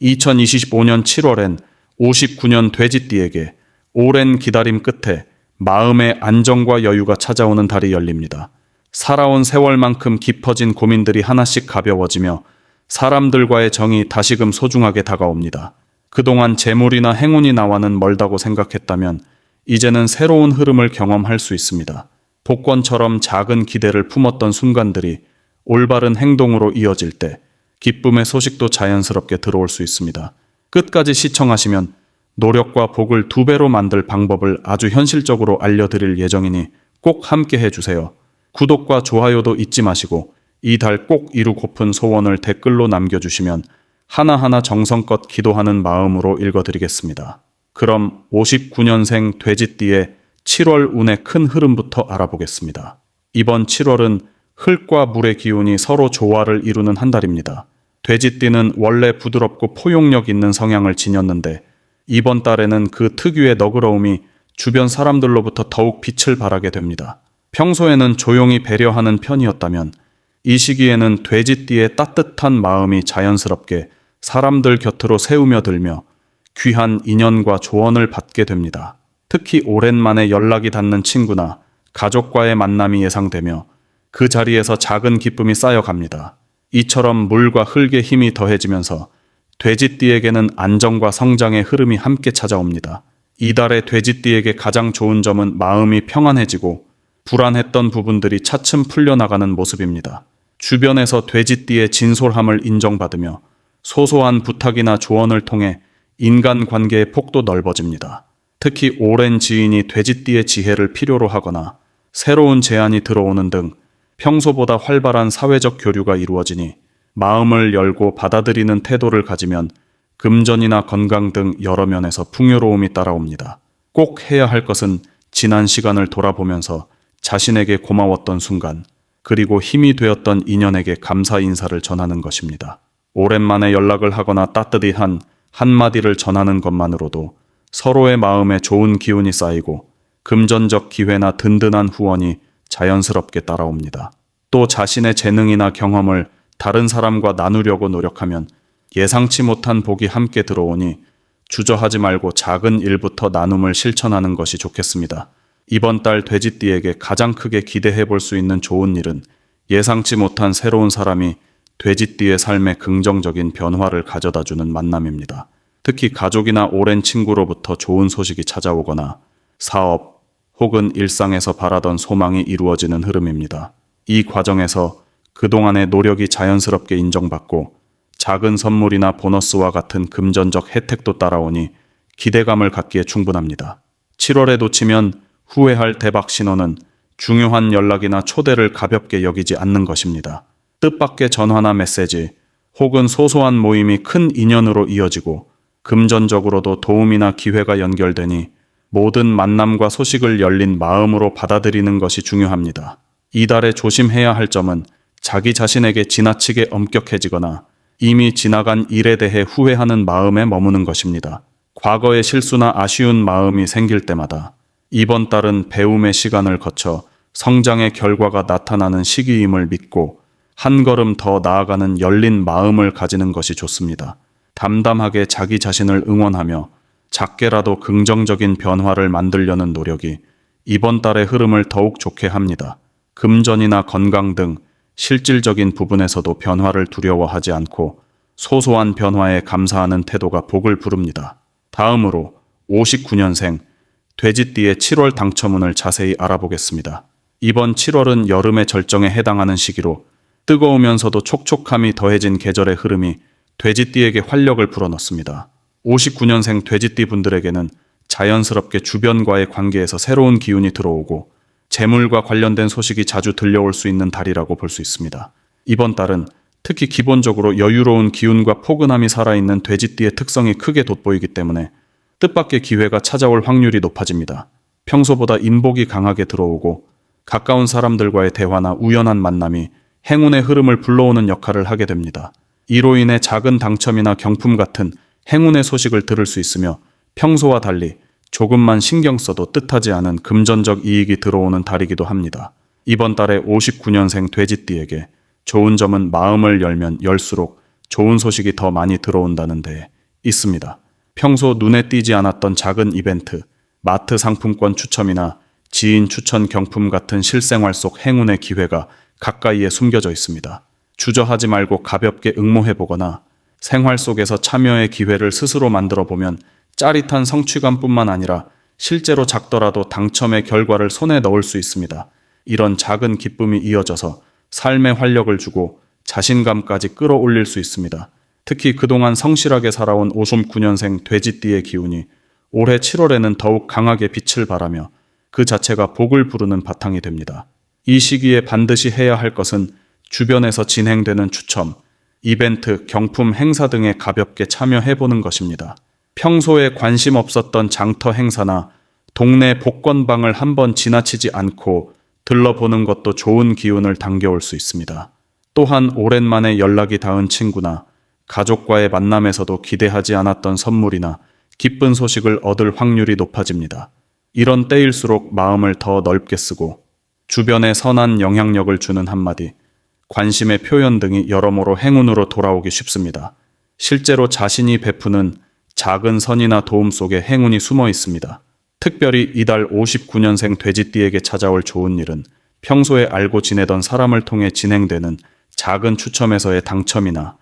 2025년 7월엔 59년 돼지띠에게 오랜 기다림 끝에 마음의 안정과 여유가 찾아오는 달이 열립니다. 살아온 세월만큼 깊어진 고민들이 하나씩 가벼워지며 사람들과의 정이 다시금 소중하게 다가옵니다. 그동안 재물이나 행운이 나와는 멀다고 생각했다면 이제는 새로운 흐름을 경험할 수 있습니다. 복권처럼 작은 기대를 품었던 순간들이 올바른 행동으로 이어질 때 기쁨의 소식도 자연스럽게 들어올 수 있습니다. 끝까지 시청하시면 노력과 복을 2배로 만들 방법을 아주 현실적으로 알려드릴 예정이니 꼭 함께 해주세요. 구독과 좋아요도 잊지 마시고 이 달 꼭 이루고픈 소원을 댓글로 남겨주시면 하나하나 정성껏 기도하는 마음으로 읽어드리겠습니다. 그럼 59년생 돼지띠의 7월 운의 큰 흐름부터 알아보겠습니다. 이번 7월은 흙과 물의 기운이 서로 조화를 이루는 한 달입니다. 돼지띠는 원래 부드럽고 포용력 있는 성향을 지녔는데 이번 달에는 그 특유의 너그러움이 주변 사람들로부터 더욱 빛을 발하게 됩니다. 평소에는 조용히 배려하는 편이었다면 이 시기에는 돼지띠의 따뜻한 마음이 자연스럽게 사람들 곁으로 새우며들며 귀한 인연과 조언을 받게 됩니다. 특히 오랜만에 연락이 닿는 친구나 가족과의 만남이 예상되며 그 자리에서 작은 기쁨이 쌓여갑니다. 이처럼 물과 흙의 힘이 더해지면서 돼지띠에게는 안정과 성장의 흐름이 함께 찾아옵니다. 이달의 돼지띠에게 가장 좋은 점은 마음이 평안해지고 불안했던 부분들이 차츰 풀려나가는 모습입니다. 주변에서 돼지띠의 진솔함을 인정받으며 소소한 부탁이나 조언을 통해 인간관계의 폭도 넓어집니다. 특히 오랜 지인이 돼지띠의 지혜를 필요로 하거나 새로운 제안이 들어오는 등 평소보다 활발한 사회적 교류가 이루어지니 마음을 열고 받아들이는 태도를 가지면 금전이나 건강 등 여러 면에서 풍요로움이 따라옵니다. 꼭 해야 할 것은 지난 시간을 돌아보면서 자신에게 고마웠던 순간, 그리고 힘이 되었던 인연에게 감사 인사를 전하는 것입니다. 오랜만에 연락을 하거나 따뜻한 한마디를 전하는 것만으로도 서로의 마음에 좋은 기운이 쌓이고 금전적 기회나 든든한 후원이 자연스럽게 따라옵니다. 또 자신의 재능이나 경험을 다른 사람과 나누려고 노력하면 예상치 못한 복이 함께 들어오니 주저하지 말고 작은 일부터 나눔을 실천하는 것이 좋겠습니다. 이번 달 돼지띠에게 가장 크게 기대해 볼 수 있는 좋은 일은 예상치 못한 새로운 사람이 돼지띠의 삶에 긍정적인 변화를 가져다주는 만남입니다. 특히 가족이나 오랜 친구로부터 좋은 소식이 찾아오거나 사업 혹은 일상에서 바라던 소망이 이루어지는 흐름입니다. 이 과정에서 그동안의 노력이 자연스럽게 인정받고 작은 선물이나 보너스와 같은 금전적 혜택도 따라오니 기대감을 갖기에 충분합니다. 7월에 놓치면 후회할 대박 신호는 중요한 연락이나 초대를 가볍게 여기지 않는 것입니다. 뜻밖의 전화나 메시지 혹은 소소한 모임이 큰 인연으로 이어지고 금전적으로도 도움이나 기회가 연결되니 모든 만남과 소식을 열린 마음으로 받아들이는 것이 중요합니다. 이달에 조심해야 할 점은 자기 자신에게 지나치게 엄격해지거나 이미 지나간 일에 대해 후회하는 마음에 머무는 것입니다. 과거의 실수나 아쉬운 마음이 생길 때마다 이번 달은 배움의 시간을 거쳐 성장의 결과가 나타나는 시기임을 믿고 한 걸음 더 나아가는 열린 마음을 가지는 것이 좋습니다. 담담하게 자기 자신을 응원하며 작게라도 긍정적인 변화를 만들려는 노력이 이번 달의 흐름을 더욱 좋게 합니다. 금전이나 건강 등 실질적인 부분에서도 변화를 두려워하지 않고 소소한 변화에 감사하는 태도가 복을 부릅니다. 다음으로 59년생 돼지띠의 7월 당첨운을 자세히 알아보겠습니다. 이번 7월은 여름의 절정에 해당하는 시기로 뜨거우면서도 촉촉함이 더해진 계절의 흐름이 돼지띠에게 활력을 불어넣습니다. 59년생 돼지띠 분들에게는 자연스럽게 주변과의 관계에서 새로운 기운이 들어오고 재물과 관련된 소식이 자주 들려올 수 있는 달이라고 볼 수 있습니다. 이번 달은 특히 기본적으로 여유로운 기운과 포근함이 살아있는 돼지띠의 특성이 크게 돋보이기 때문에 뜻밖의 기회가 찾아올 확률이 높아집니다. 평소보다 인복이 강하게 들어오고 가까운 사람들과의 대화나 우연한 만남이 행운의 흐름을 불러오는 역할을 하게 됩니다. 이로 인해 작은 당첨이나 경품 같은 행운의 소식을 들을 수 있으며 평소와 달리 조금만 신경 써도 뜻하지 않은 금전적 이익이 들어오는 달이기도 합니다. 이번 달에 59년생 돼지띠에게 좋은 점은 마음을 열면 열수록 좋은 소식이 더 많이 들어온다는 데 있습니다. 평소 눈에 띄지 않았던 작은 이벤트, 마트 상품권 추첨이나 지인 추천 경품 같은 실생활 속 행운의 기회가 가까이에 숨겨져 있습니다. 주저하지 말고 가볍게 응모해보거나 생활 속에서 참여의 기회를 스스로 만들어 보면 짜릿한 성취감뿐만 아니라 실제로 작더라도 당첨의 결과를 손에 넣을 수 있습니다. 이런 작은 기쁨이 이어져서 삶에 활력을 주고 자신감까지 끌어올릴 수 있습니다. 특히 그동안 성실하게 살아온 59년생 돼지띠의 기운이 올해 7월에는 더욱 강하게 빛을 발하며 그 자체가 복을 부르는 바탕이 됩니다. 이 시기에 반드시 해야 할 것은 주변에서 진행되는 추첨, 이벤트, 경품 행사 등에 가볍게 참여해보는 것입니다. 평소에 관심 없었던 장터 행사나 동네 복권방을 한번 지나치지 않고 들러보는 것도 좋은 기운을 당겨올 수 있습니다. 또한 오랜만에 연락이 닿은 친구나 가족과의 만남에서도 기대하지 않았던 선물이나 기쁜 소식을 얻을 확률이 높아집니다. 이런 때일수록 마음을 더 넓게 쓰고 주변에 선한 영향력을 주는 한마디, 관심의 표현 등이 여러모로 행운으로 돌아오기 쉽습니다. 실제로 자신이 베푸는 작은 선이나 도움 속에 행운이 숨어 있습니다. 특별히 이달 59년생 돼지띠에게 찾아올 좋은 일은 평소에 알고 지내던 사람을 통해 진행되는 작은 추첨에서의 당첨이나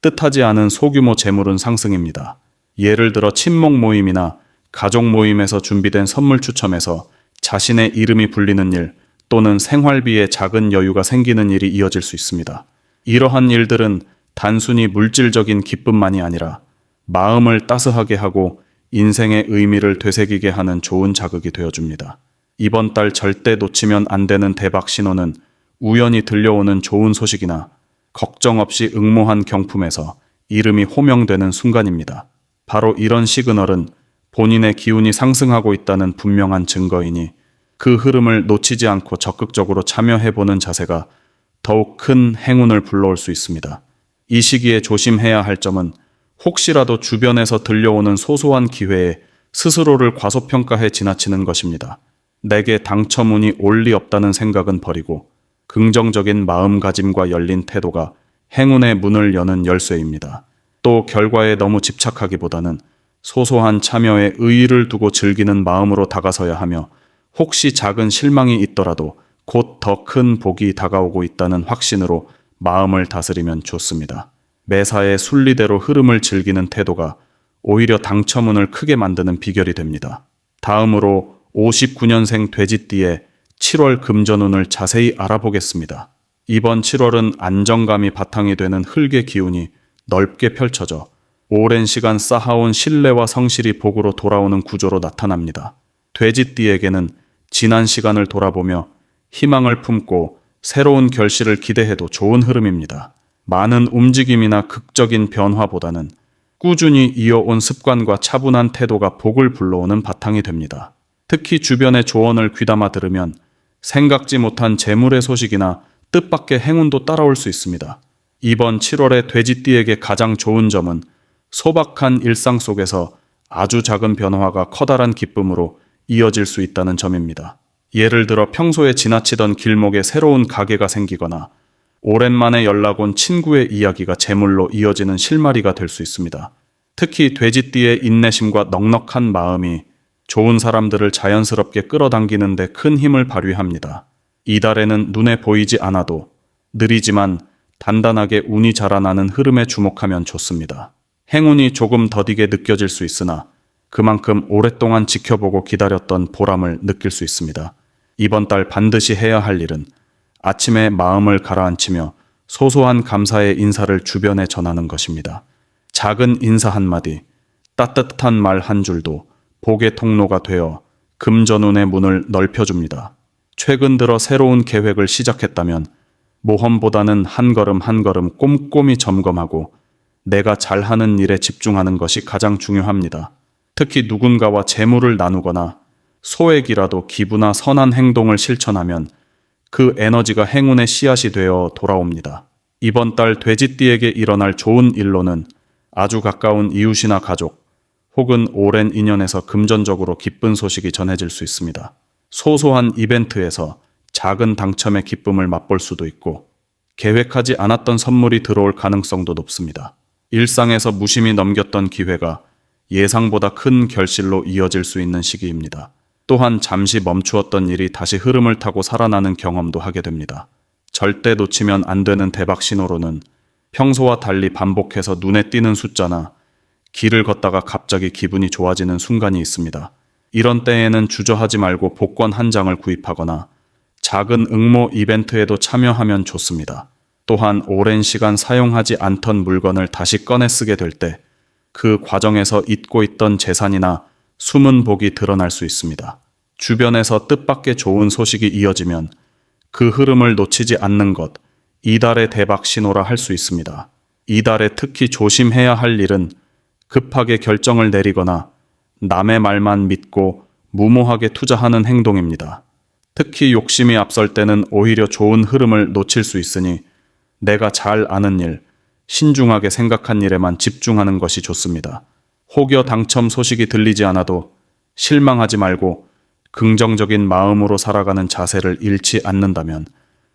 뜻하지 않은 소규모 재물운 상승입니다. 예를 들어 친목 모임이나 가족 모임에서 준비된 선물 추첨에서 자신의 이름이 불리는 일 또는 생활비에 작은 여유가 생기는 일이 이어질 수 있습니다. 이러한 일들은 단순히 물질적인 기쁨만이 아니라 마음을 따스하게 하고 인생의 의미를 되새기게 하는 좋은 자극이 되어줍니다. 이번 달 절대 놓치면 안 되는 대박 신호는 우연히 들려오는 좋은 소식이나 걱정 없이 응모한 경품에서 이름이 호명되는 순간입니다. 바로 이런 시그널은 본인의 기운이 상승하고 있다는 분명한 증거이니 그 흐름을 놓치지 않고 적극적으로 참여해보는 자세가 더욱 큰 행운을 불러올 수 있습니다. 이 시기에 조심해야 할 점은 혹시라도 주변에서 들려오는 소소한 기회에 스스로를 과소평가해 지나치는 것입니다. 내게 당첨운이 올 리 없다는 생각은 버리고 긍정적인 마음가짐과 열린 태도가 행운의 문을 여는 열쇠입니다. 또 결과에 너무 집착하기보다는 소소한 참여에 의의를 두고 즐기는 마음으로 다가서야 하며 혹시 작은 실망이 있더라도 곧 더 큰 복이 다가오고 있다는 확신으로 마음을 다스리면 좋습니다. 매사에 순리대로 흐름을 즐기는 태도가 오히려 당첨운을 크게 만드는 비결이 됩니다. 다음으로 59년생 돼지띠의 7월 금전운을 자세히 알아보겠습니다. 이번 7월은 안정감이 바탕이 되는 흙의 기운이 넓게 펼쳐져 오랜 시간 쌓아온 신뢰와 성실이 복으로 돌아오는 구조로 나타납니다. 돼지띠에게는 지난 시간을 돌아보며 희망을 품고 새로운 결실을 기대해도 좋은 흐름입니다. 많은 움직임이나 극적인 변화보다는 꾸준히 이어온 습관과 차분한 태도가 복을 불러오는 바탕이 됩니다. 특히 주변의 조언을 귀담아 들으면 생각지 못한 재물의 소식이나 뜻밖의 행운도 따라올 수 있습니다. 이번 7월에 돼지띠에게 가장 좋은 점은 소박한 일상 속에서 아주 작은 변화가 커다란 기쁨으로 이어질 수 있다는 점입니다. 예를 들어 평소에 지나치던 길목에 새로운 가게가 생기거나 오랜만에 연락 온 친구의 이야기가 재물로 이어지는 실마리가 될 수 있습니다. 특히 돼지띠의 인내심과 넉넉한 마음이 좋은 사람들을 자연스럽게 끌어당기는 데 큰 힘을 발휘합니다. 이달에는 눈에 보이지 않아도 느리지만 단단하게 운이 자라나는 흐름에 주목하면 좋습니다. 행운이 조금 더디게 느껴질 수 있으나 그만큼 오랫동안 지켜보고 기다렸던 보람을 느낄 수 있습니다. 이번 달 반드시 해야 할 일은 아침에 마음을 가라앉히며 소소한 감사의 인사를 주변에 전하는 것입니다. 작은 인사 한마디, 따뜻한 말 한 줄도 복의 통로가 되어 금전운의 문을 넓혀줍니다. 최근 들어 새로운 계획을 시작했다면 모험보다는 한 걸음 한 걸음 꼼꼼히 점검하고 내가 잘하는 일에 집중하는 것이 가장 중요합니다. 특히 누군가와 재물을 나누거나 소액이라도 기부나 선한 행동을 실천하면 그 에너지가 행운의 씨앗이 되어 돌아옵니다. 이번 달 돼지띠에게 일어날 좋은 일로는 아주 가까운 이웃이나 가족 혹은 오랜 인연에서 금전적으로 기쁜 소식이 전해질 수 있습니다. 소소한 이벤트에서 작은 당첨의 기쁨을 맛볼 수도 있고 계획하지 않았던 선물이 들어올 가능성도 높습니다. 일상에서 무심히 넘겼던 기회가 예상보다 큰 결실로 이어질 수 있는 시기입니다. 또한 잠시 멈추었던 일이 다시 흐름을 타고 살아나는 경험도 하게 됩니다. 절대 놓치면 안 되는 대박 신호로는 평소와 달리 반복해서 눈에 띄는 숫자나 길을 걷다가 갑자기 기분이 좋아지는 순간이 있습니다. 이런 때에는 주저하지 말고 복권 한 장을 구입하거나 작은 응모 이벤트에도 참여하면 좋습니다. 또한 오랜 시간 사용하지 않던 물건을 다시 꺼내 쓰게 될 때 그 과정에서 잊고 있던 재산이나 숨은 복이 드러날 수 있습니다. 주변에서 뜻밖의 좋은 소식이 이어지면 그 흐름을 놓치지 않는 것, 이달의 대박 신호라 할 수 있습니다. 이달에 특히 조심해야 할 일은 급하게 결정을 내리거나 남의 말만 믿고 무모하게 투자하는 행동입니다. 특히 욕심이 앞설 때는 오히려 좋은 흐름을 놓칠 수 있으니 내가 잘 아는 일, 신중하게 생각한 일에만 집중하는 것이 좋습니다. 혹여 당첨 소식이 들리지 않아도 실망하지 말고 긍정적인 마음으로 살아가는 자세를 잃지 않는다면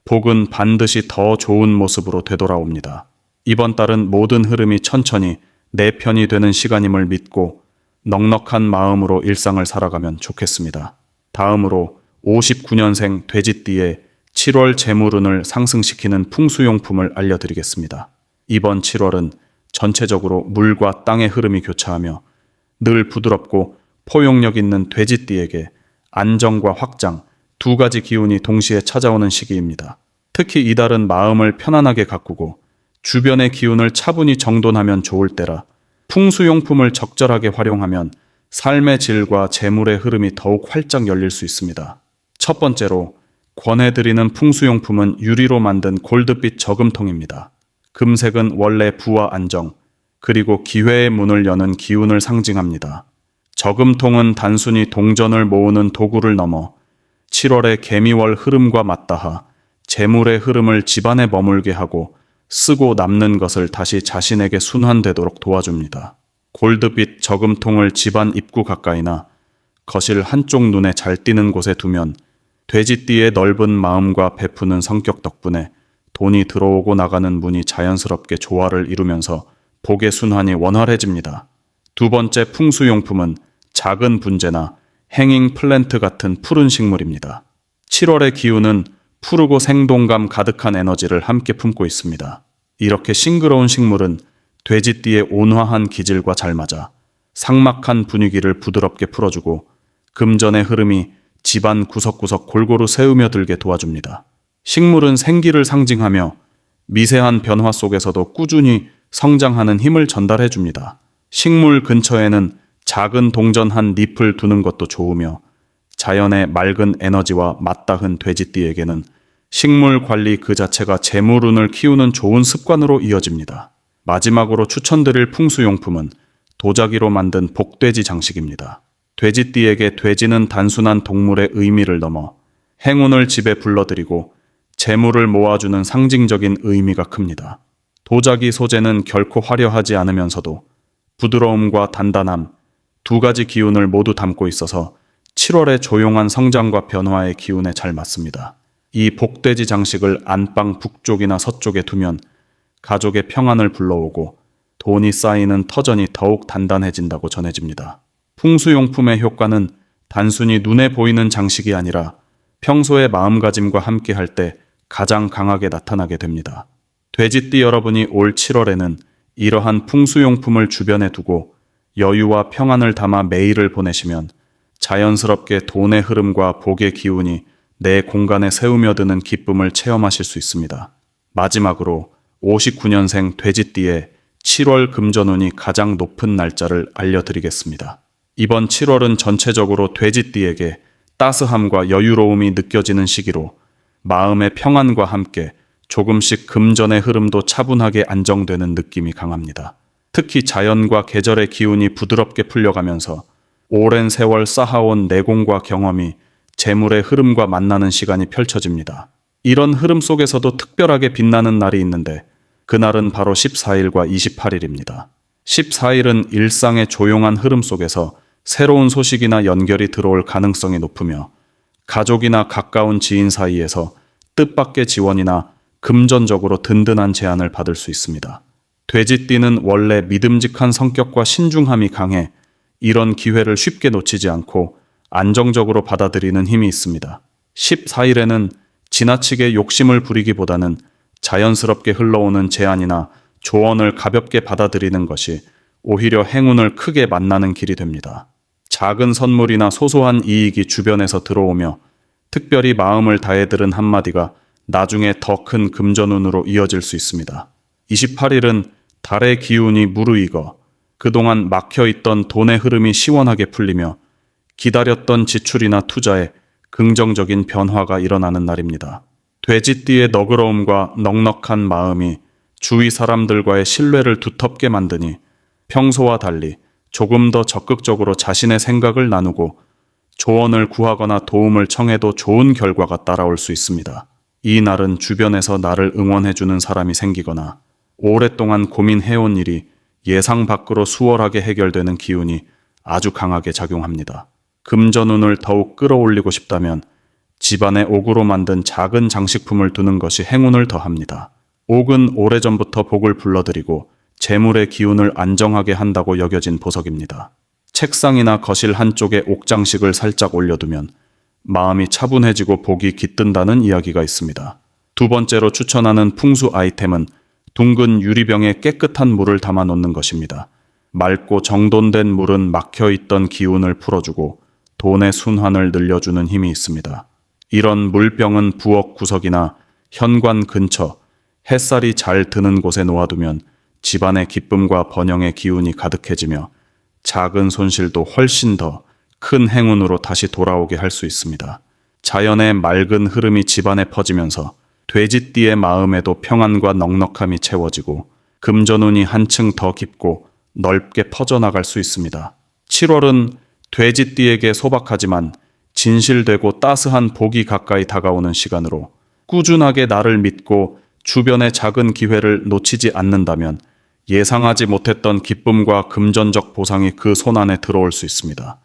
복은 반드시 더 좋은 모습으로 되돌아옵니다. 이번 달은 모든 흐름이 천천히 내 편이 되는 시간임을 믿고 넉넉한 마음으로 일상을 살아가면 좋겠습니다. 다음으로 59년생 돼지띠의 7월 재물운을 상승시키는 풍수용품을 알려드리겠습니다. 이번 7월은 전체적으로 물과 땅의 흐름이 교차하며 늘 부드럽고 포용력 있는 돼지띠에게 안정과 확장, 두 가지 기운이 동시에 찾아오는 시기입니다. 특히 이달은 마음을 편안하게 가꾸고 주변의 기운을 차분히 정돈하면 좋을 때라 풍수용품을 적절하게 활용하면 삶의 질과 재물의 흐름이 더욱 활짝 열릴 수 있습니다. 첫 번째로 권해드리는 풍수용품은 유리로 만든 골드빛 저금통입니다. 금색은 원래 부와 안정, 그리고 기회의 문을 여는 기운을 상징합니다. 저금통은 단순히 동전을 모으는 도구를 넘어 7월의 개미월 흐름과 맞닿아 재물의 흐름을 집안에 머물게 하고 쓰고 남는 것을 다시 자신에게 순환되도록 도와줍니다. 골드빛 저금통을 집안 입구 가까이나 거실 한쪽 눈에 잘 띄는 곳에 두면 돼지띠의 넓은 마음과 베푸는 성격 덕분에 돈이 들어오고 나가는 문이 자연스럽게 조화를 이루면서 복의 순환이 원활해집니다. 두 번째 풍수용품은 작은 분재나 행잉 플랜트 같은 푸른 식물입니다. 7월의 기운은 푸르고 생동감 가득한 에너지를 함께 품고 있습니다. 이렇게 싱그러운 식물은 돼지띠의 온화한 기질과 잘 맞아 삭막한 분위기를 부드럽게 풀어주고 금전의 흐름이 집안 구석구석 골고루 새우며 들게 도와줍니다. 식물은 생기를 상징하며 미세한 변화 속에서도 꾸준히 성장하는 힘을 전달해 줍니다. 식물 근처에는 작은 동전 한 잎을 두는 것도 좋으며 자연의 맑은 에너지와 맞닿은 돼지띠에게는 식물 관리 그 자체가 재물운을 키우는 좋은 습관으로 이어집니다. 마지막으로 추천드릴 풍수용품은 도자기로 만든 복돼지 장식입니다. 돼지띠에게 돼지는 단순한 동물의 의미를 넘어 행운을 집에 불러들이고 재물을 모아주는 상징적인 의미가 큽니다. 도자기 소재는 결코 화려하지 않으면서도 부드러움과 단단함, 두 가지 기운을 모두 담고 있어서 7월의 조용한 성장과 변화의 기운에 잘 맞습니다. 이 복돼지 장식을 안방 북쪽이나 서쪽에 두면 가족의 평안을 불러오고 돈이 쌓이는 터전이 더욱 단단해진다고 전해집니다. 풍수용품의 효과는 단순히 눈에 보이는 장식이 아니라 평소의 마음가짐과 함께 할 때 가장 강하게 나타나게 됩니다. 돼지띠 여러분이 올 7월에는 이러한 풍수용품을 주변에 두고 여유와 평안을 담아 매일을 보내시면 자연스럽게 돈의 흐름과 복의 기운이 내 공간에 새우며드는 기쁨을 체험하실 수 있습니다. 마지막으로 59년생 돼지띠의 7월 금전운이 가장 높은 날짜를 알려드리겠습니다. 이번 7월은 전체적으로 돼지띠에게 따스함과 여유로움이 느껴지는 시기로 마음의 평안과 함께 조금씩 금전의 흐름도 차분하게 안정되는 느낌이 강합니다. 특히 자연과 계절의 기운이 부드럽게 풀려가면서 오랜 세월 쌓아온 내공과 경험이 재물의 흐름과 만나는 시간이 펼쳐집니다. 이런 흐름 속에서도 특별하게 빛나는 날이 있는데 그날은 바로 14일과 28일입니다. 14일은 일상의 조용한 흐름 속에서 새로운 소식이나 연결이 들어올 가능성이 높으며 가족이나 가까운 지인 사이에서 뜻밖의 지원이나 금전적으로 든든한 제안을 받을 수 있습니다. 돼지띠는 원래 믿음직한 성격과 신중함이 강해 이런 기회를 쉽게 놓치지 않고 안정적으로 받아들이는 힘이 있습니다. 14일에는 지나치게 욕심을 부리기보다는 자연스럽게 흘러오는 제안이나 조언을 가볍게 받아들이는 것이 오히려 행운을 크게 만나는 길이 됩니다. 작은 선물이나 소소한 이익이 주변에서 들어오며 특별히 마음을 다해 들은 한마디가 나중에 더 큰 금전운으로 이어질 수 있습니다. 28일은 달의 기운이 무르익어 그동안 막혀있던 돈의 흐름이 시원하게 풀리며 기다렸던 지출이나 투자에 긍정적인 변화가 일어나는 날입니다. 돼지띠의 너그러움과 넉넉한 마음이 주위 사람들과의 신뢰를 두텁게 만드니 평소와 달리 조금 더 적극적으로 자신의 생각을 나누고 조언을 구하거나 도움을 청해도 좋은 결과가 따라올 수 있습니다. 이 날은 주변에서 나를 응원해주는 사람이 생기거나 오랫동안 고민해온 일이 예상 밖으로 수월하게 해결되는 기운이 아주 강하게 작용합니다. 금전운을 더욱 끌어올리고 싶다면 집안에 옥으로 만든 작은 장식품을 두는 것이 행운을 더합니다. 옥은 오래전부터 복을 불러들이고 재물의 기운을 안정하게 한다고 여겨진 보석입니다. 책상이나 거실 한쪽에 옥장식을 살짝 올려두면 마음이 차분해지고 복이 깃든다는 이야기가 있습니다. 두 번째로 추천하는 풍수 아이템은 둥근 유리병에 깨끗한 물을 담아 놓는 것입니다. 맑고 정돈된 물은 막혀있던 기운을 풀어주고 돈의 순환을 늘려주는 힘이 있습니다. 이런 물병은 부엌 구석이나 현관 근처, 햇살이 잘 드는 곳에 놓아두면 집안의 기쁨과 번영의 기운이 가득해지며 작은 손실도 훨씬 더 큰 행운으로 다시 돌아오게 할 수 있습니다. 자연의 맑은 흐름이 집안에 퍼지면서 돼지띠의 마음에도 평안과 넉넉함이 채워지고 금전운이 한층 더 깊고 넓게 퍼져나갈 수 있습니다. 7월은 돼지띠에게 소박하지만 진실되고 따스한 복이 가까이 다가오는 시간으로 꾸준하게 나를 믿고 주변의 작은 기회를 놓치지 않는다면 예상하지 못했던 기쁨과 금전적 보상이 그 손안에 들어올 수 있습니다.